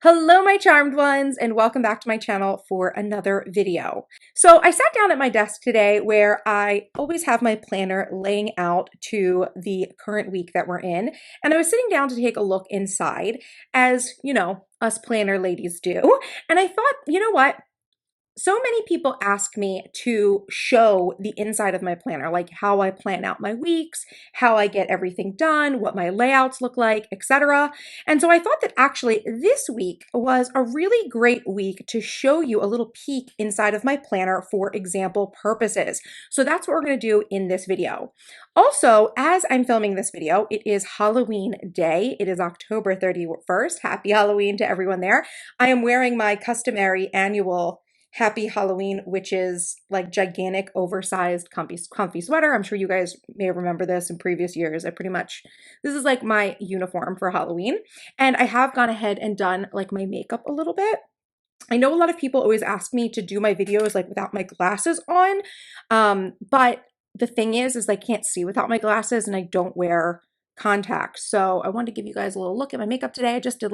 Hello, my charmed ones, and welcome back to my channel for another video. So I sat down at my desk today where I always have my planner laying out to the current week that we're in, and I was sitting down to take a look inside, as you know, us planner ladies do, and I thought, you know what? So many people ask me to show the inside of my planner, like how I plan out my weeks, how I get everything done, what my layouts look like, etc. And so I thought that actually this week was a really great week to show you a little peek inside of my planner for example purposes. So that's what we're going to do in this video. Also, as I'm filming this video, it is Halloween day. It is October 31st. Happy Halloween to everyone there. I am wearing my customary annual Happy Halloween, which is like gigantic, oversized, comfy sweater. I'm sure you guys may remember this in previous years. This is like my uniform for Halloween. And I have gone ahead and done like my makeup a little bit. I know a lot of people always ask me to do my videos like without my glasses on. But the thing is I can't see without my glasses and I don't wear contacts. So I wanted to give you guys a little look at my makeup today. I just did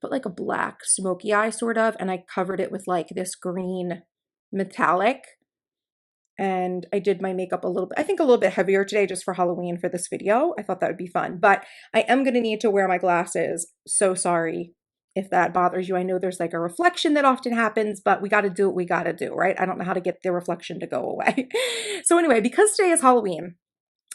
put like a black smoky eye sort of, and I covered it with like this green metallic. And I did my makeup a little bit, I think a little bit heavier today just for Halloween for this video. I thought that would be fun, but I am going to need to wear my glasses. So sorry if that bothers you. I know there's like a reflection that often happens, but we got to do what we got to do, right? I don't know how to get the reflection to go away. So anyway, because today is Halloween,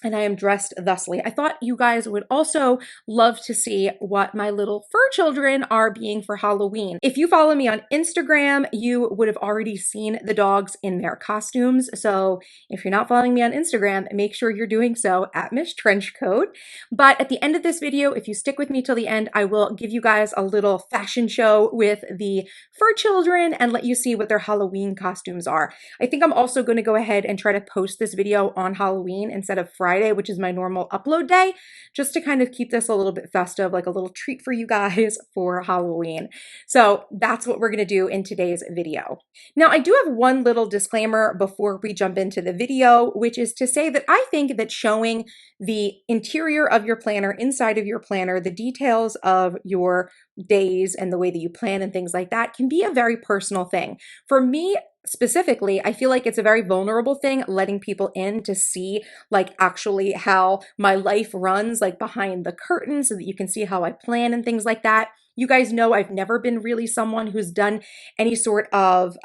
and I am dressed thusly, I thought you guys would also love to see what my little fur children are being for Halloween. If you follow me on Instagram, you would have already seen the dogs in their costumes. So if you're not following me on Instagram, make sure you're doing so at MissTrenchcoat. But at the end of this video, if you stick with me till the end, I will give you guys a little fashion show with the fur children and let you see what their Halloween costumes are. I think I'm also going to go ahead and try to post this video on Halloween instead of Friday, which is my normal upload day, just to kind of keep this a little bit festive, like a little treat for you guys for Halloween. So that's what we're going to do in today's video. Now, I do have one little disclaimer before we jump into the video, which is to say that I think that showing the interior of your planner, inside of your planner, the details of your days and the way that you plan and things like that can be a very personal thing. For me, specifically, I feel like it's a very vulnerable thing letting people in to see like actually how my life runs like behind the curtain so that you can see how I plan and things like that. You guys know I've never been really someone who's done any sort of,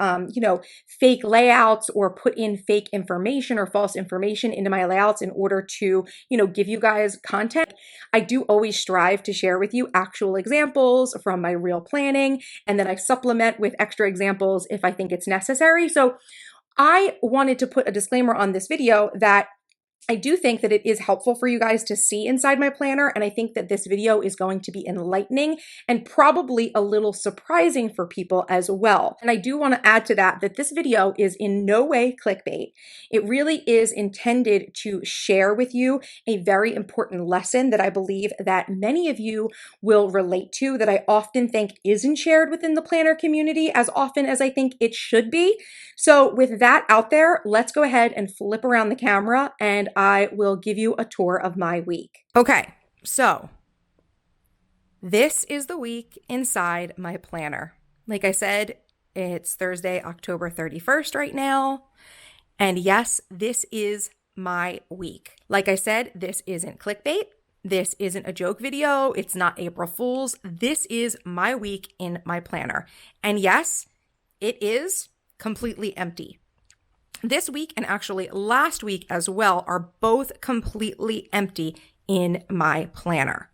fake layouts or put in fake information or false information into my layouts in order to, give you guys content. I do always strive to share with you actual examples from my real planning, and then I supplement with extra examples if I think it's necessary. So I wanted to put a disclaimer on this video that I do think that it is helpful for you guys to see inside my planner, and I think that this video is going to be enlightening and probably a little surprising for people as well. And I do want to add to that this video is in no way clickbait. It really is intended to share with you a very important lesson that I believe that many of you will relate to, that I often think isn't shared within the planner community as often as I think it should be. So with that out there, let's go ahead and flip around the camera and I will give you a tour of my week. Okay, so this is the week inside my planner. Like I said, it's Thursday, October 31st right now. And yes, this is my week. Like I said, this isn't clickbait. This isn't a joke video. It's not April Fool's. This is my week in my planner. And yes, it is completely empty. This week and actually last week as well are both completely empty in my planner.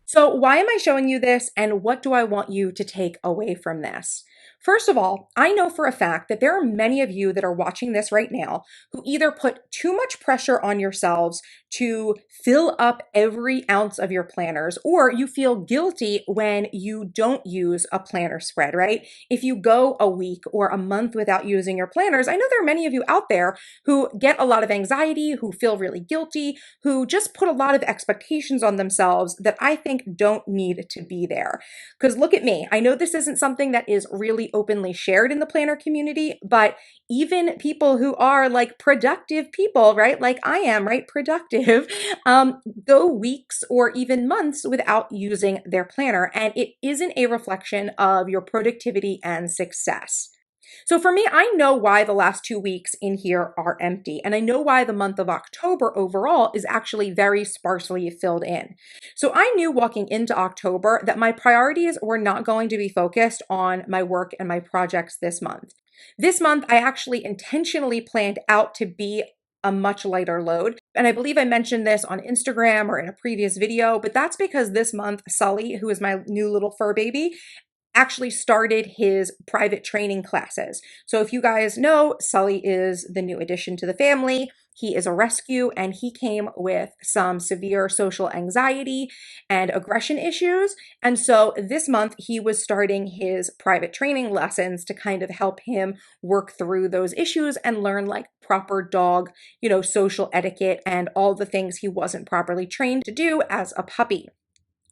So why am I showing you this and what do I want you to take away from this? First of all, I know for a fact that there are many of you that are watching this right now who either put too much pressure on yourselves to fill up every ounce of your planners, or you feel guilty when you don't use a planner spread, right? If you go a week or a month without using your planners, I know there are many of you out there who get a lot of anxiety, who feel really guilty, who just put a lot of expectations on themselves that I think think don't need to be there. Because look at me. I know this isn't something that is really openly shared in the planner community, but even people who are like productive people, right? Like I am, right? Productive, go weeks or even months without using their planner. And it isn't a reflection of your productivity and success. So for me, I know why the last 2 weeks in here are empty. And I know why the month of October overall is actually very sparsely filled in. So I knew walking into October that my priorities were not going to be focused on my work and my projects this month. This month, I actually intentionally planned out to be a much lighter load. And I believe I mentioned this on Instagram or in a previous video, but that's because this month, Sully, who is my new little fur baby, actually started his private training classes. So if you guys know, Sully is the new addition to the family. He is a rescue and he came with some severe social anxiety and aggression issues. And so this month he was starting his private training lessons to kind of help him work through those issues and learn like proper dog, social etiquette and all the things he wasn't properly trained to do as a puppy.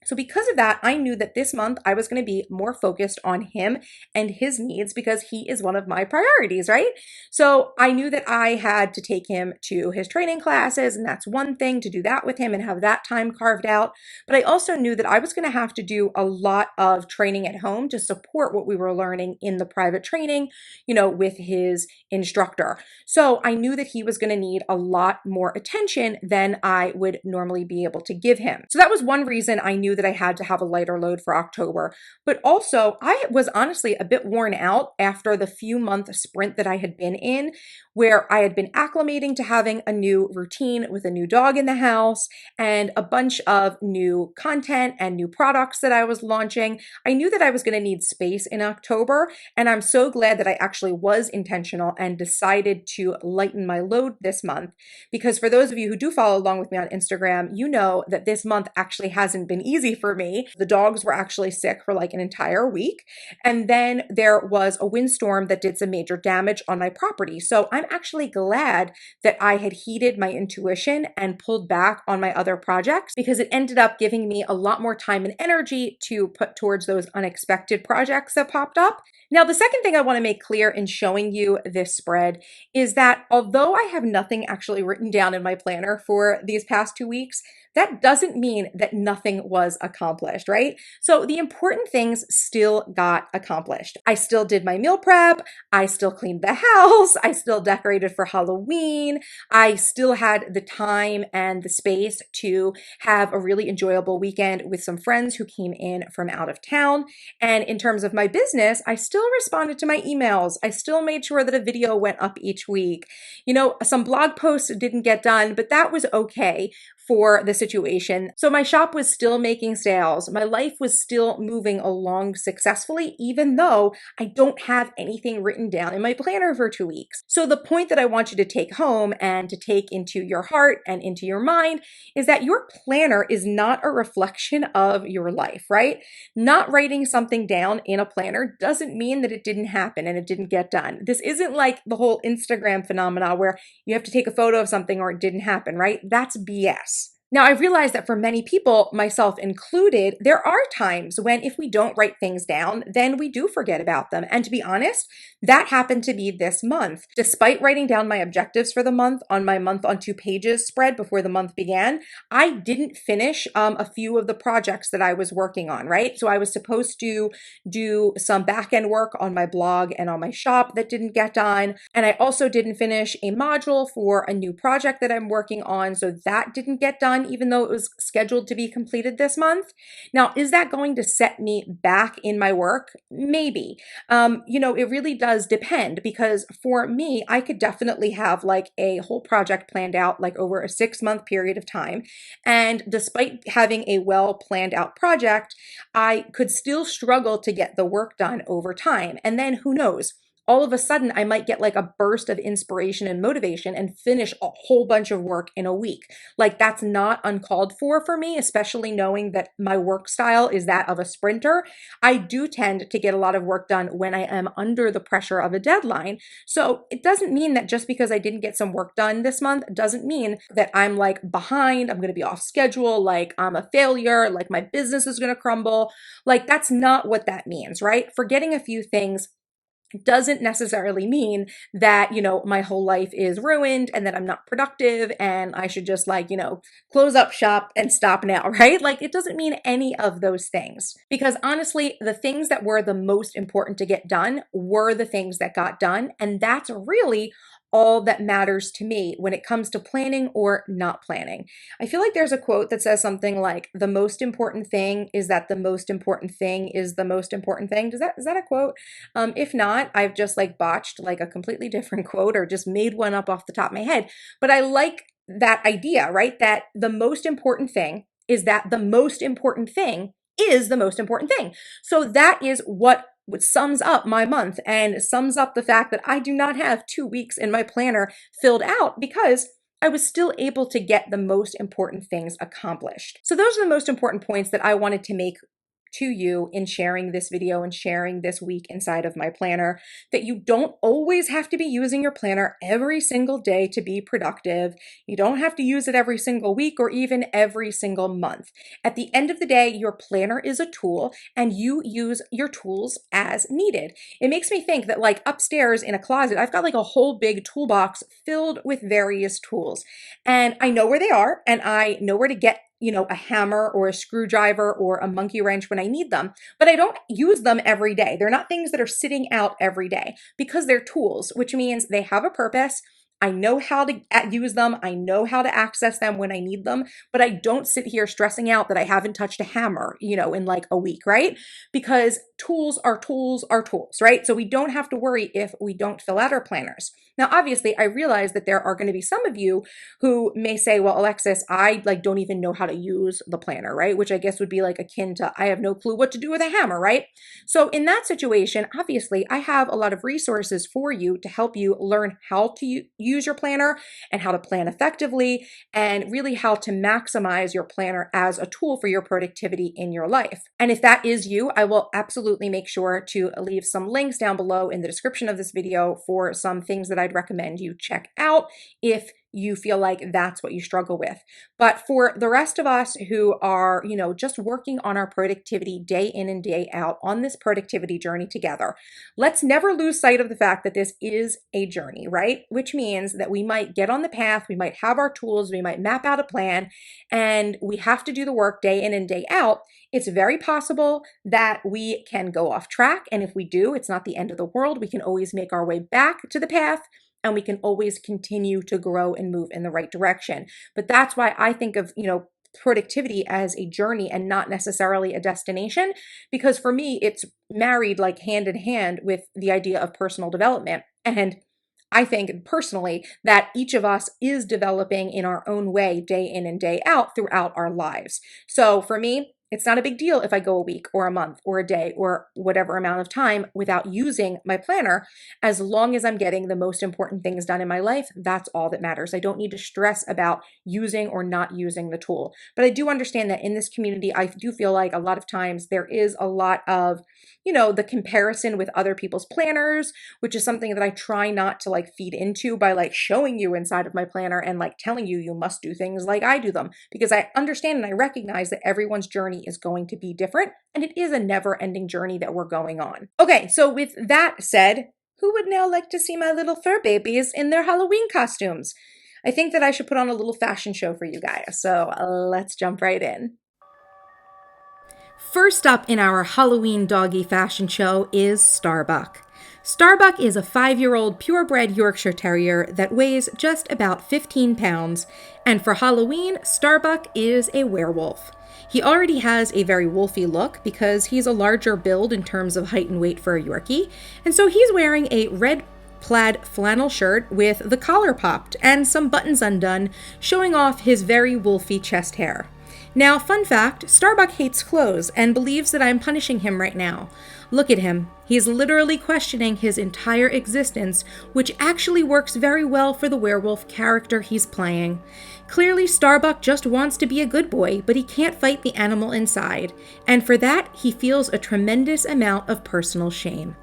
So because of that, I knew that this month I was going to be more focused on him and his needs because he is one of my priorities, right? So I knew that I had to take him to his training classes, and that's one thing to do that with him and have that time carved out. But I also knew that I was going to have to do a lot of training at home to support what we were learning in the private training, with his instructor. So I knew that he was going to need a lot more attention than I would normally be able to give him. So that was one reason I knew that I had to have a lighter load for October. But also, I was honestly a bit worn out after the few month sprint that I had been in, where I had been acclimating to having a new routine with a new dog in the house and a bunch of new content and new products that I was launching. I knew that I was going to need space in October, and I'm so glad that I actually was intentional and decided to lighten my load this month. Because for those of you who do follow along with me on Instagram, you know that this month actually hasn't been easy for me. The dogs were actually sick for like an entire week. And then there was a windstorm that did some major damage on my property. So I'm actually glad that I had heeded my intuition and pulled back on my other projects because it ended up giving me a lot more time and energy to put towards those unexpected projects that popped up. Now, the second thing I want to make clear in showing you this spread is that although I have nothing actually written down in my planner for these past 2 weeks, that doesn't mean that nothing was accomplished, right? So the important things still got accomplished. I still did my meal prep. I still cleaned the house. I still decorated for Halloween. I still had the time and the space to have a really enjoyable weekend with some friends who came in from out of town. And in terms of my business, I still responded to my emails. I still made sure that a video went up each week. Some blog posts didn't get done, but that was okay for the situation. So my shop was still making sales. My life was still moving along successfully, even though I don't have anything written down in my planner for 2 weeks. So the point that I want you to take home and to take into your heart and into your mind is that your planner is not a reflection of your life, right? Not writing something down in a planner doesn't mean that it didn't happen and it didn't get done. This isn't like the whole Instagram phenomena where you have to take a photo of something or it didn't happen, right? That's BS. Now, I realize that for many people, myself included, there are times when if we don't write things down, then we do forget about them. And to be honest, that happened to me this month. Despite writing down my objectives for the month on my month on 2 pages spread before the month began, I didn't finish a few of the projects that I was working on, right? So I was supposed to do some back-end work on my blog and on my shop that didn't get done. And I also didn't finish a module for a new project that I'm working on. So that didn't get done, even though it was scheduled to be completed this month. Now, is that going to set me back in my work? Maybe. It really does depend because for me, I could definitely have like a whole project planned out like over a 6-month period of time. And despite having a well planned out project, I could still struggle to get the work done over time. And then who knows? all of a sudden I might get like a burst of inspiration and motivation and finish a whole bunch of work in a week. Like that's not uncalled for me, especially knowing that my work style is that of a sprinter. I do tend to get a lot of work done when I am under the pressure of a deadline. So it doesn't mean that just because I didn't get some work done this month doesn't mean that I'm like behind, I'm going to be off schedule, like I'm a failure, like my business is going to crumble. Like that's not what that means, right? Forgetting a few things doesn't necessarily mean that, my whole life is ruined and that I'm not productive and I should just like, close up shop and stop now, right? Like it doesn't mean any of those things because honestly, the things that were the most important to get done were the things that got done. And that's really all that matters to me when it comes to planning or not planning. I feel like there's a quote that says something like the most important thing is that the most important thing is the most important thing. Is that a quote? If not, I've just like botched like a completely different quote or just made one up off the top of my head. But I like that idea, right? That the most important thing is that the most important thing is the most important thing. So that is what sums up my month and sums up the fact that I do not have 2 weeks in my planner filled out because I was still able to get the most important things accomplished. So those are the most important points that I wanted to make to you in sharing this video and sharing this week inside of my planner, that you don't always have to be using your planner every single day to be productive. You don't have to use it every single week or even every single month. At the end of the day, your planner is a tool and you use your tools as needed. It makes me think that like upstairs in a closet, I've got like a whole big toolbox filled with various tools and I know where they are and I know where to get a hammer or a screwdriver or a monkey wrench when I need them, but I don't use them every day. They're not things that are sitting out every day because they're tools, which means they have a purpose. I know how to use them. I know how to access them when I need them, but I don't sit here stressing out that I haven't touched a hammer, in like a week, right? Because tools are tools are tools, right? So we don't have to worry if we don't fill out our planners. Now, obviously, I realize that there are going to be some of you who may say, well, Alexis, I like don't even know how to use the planner, right? Which I guess would be like akin to, I have no clue what to do with a hammer, right? So in that situation, obviously, I have a lot of resources for you to help you learn how to use your planner and how to plan effectively and really how to maximize your planner as a tool for your productivity in your life. And if that is you, I will absolutely make sure to leave some links down below in the description of this video for some things that I'd recommend you check out if you feel like that's what you struggle with. But for the rest of us who are, just working on our productivity day in and day out on this productivity journey together, let's never lose sight of the fact that this is a journey, right? Which means that we might get on the path, we might have our tools, we might map out a plan, and we have to do the work day in and day out. It's very possible that we can go off track. And if we do, it's not the end of the world. We can always make our way back to the path. And we can always continue to grow and move in the right direction. But that's why I think of, productivity as a journey and not necessarily a destination, because for me, it's married like hand in hand with the idea of personal development. And I think personally that each of us is developing in our own way, day in and day out throughout our lives. So for me, it's not a big deal if I go a week or a month or a day or whatever amount of time without using my planner. As long as I'm getting the most important things done in my life, that's all that matters. I don't need to stress about using or not using the tool. But I do understand that in this community, I do feel like a lot of times there is a lot of, the comparison with other people's planners, which is something that I try not to like feed into by like showing you inside of my planner and like telling you must do things like I do them, because I understand and I recognize that everyone's journey is going to be different and it is a never-ending journey that we're going on. Okay, so with that said, who would now like to see my little fur babies in their Halloween costumes? I think that I should put on a little fashion show for you guys, so let's jump right in. First up in our Halloween doggy fashion show is Starbuck. Starbuck is a 5-year-old purebred Yorkshire Terrier that weighs just about 15 pounds, and for Halloween, Starbuck is a werewolf. He already has a very wolfy look because he's a larger build in terms of height and weight for a Yorkie, and so he's wearing a red plaid flannel shirt with the collar popped and some buttons undone, showing off his very wolfy chest hair. Now, fun fact, Starbuck hates clothes and believes that I'm punishing him right now. Look at him. He's literally questioning his entire existence, which actually works very well for the werewolf character he's playing. Clearly, Starbuck just wants to be a good boy, but he can't fight the animal inside, and for that, he feels a tremendous amount of personal shame.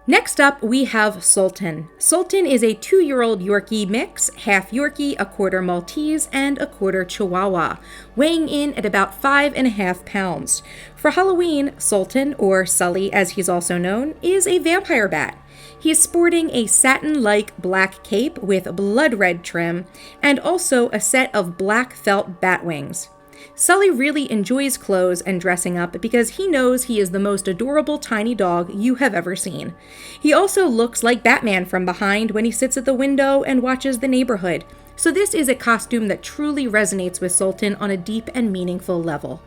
Next up, we have Sultan. Sultan is a 2-year-old Yorkie mix, half Yorkie, a quarter Maltese, and a quarter Chihuahua, weighing in at about 5.5 pounds. For Halloween, Sultan, or Sully as he's also known, is a vampire bat. He is sporting a satin-like black cape with blood red trim, and also a set of black felt bat wings. Sully really enjoys clothes and dressing up because he knows he is the most adorable tiny dog you have ever seen. He also looks like Batman from behind when he sits at the window and watches the neighborhood, so this is a costume that truly resonates with Sultan on a deep and meaningful level.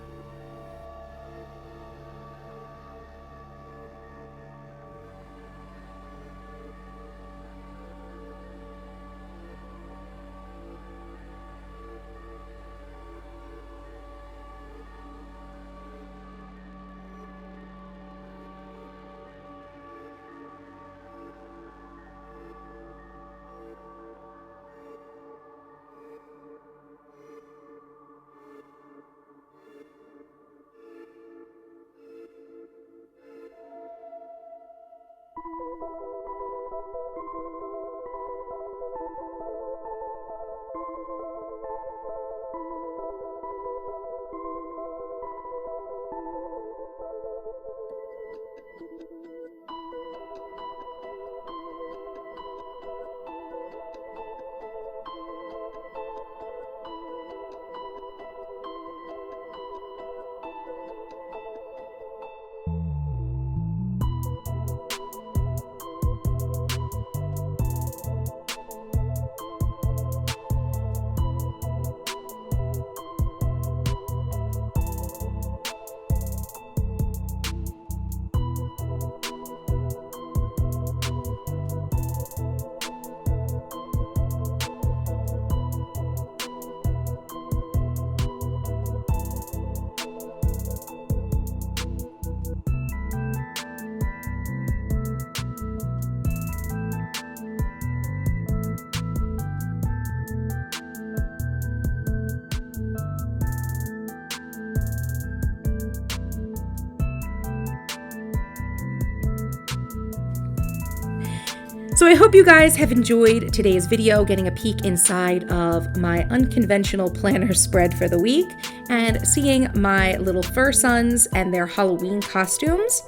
So I hope you guys have enjoyed today's video, getting a peek inside of my unconventional planner spread for the week and seeing my little fur sons and their Halloween costumes.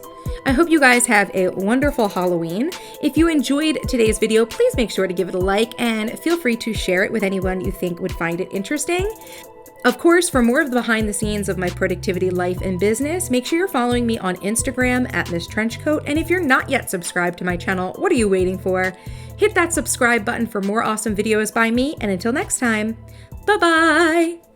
I hope you guys have a wonderful Halloween. If you enjoyed today's video, please make sure to give it a like and feel free to share it with anyone you think would find it interesting. Of course, for more of the behind the scenes of my productivity life and business, make sure you're following me on Instagram at MissTrenchcoat. And if you're not yet subscribed to my channel, what are you waiting for? Hit that subscribe button for more awesome videos by me. And until next time, bye-bye.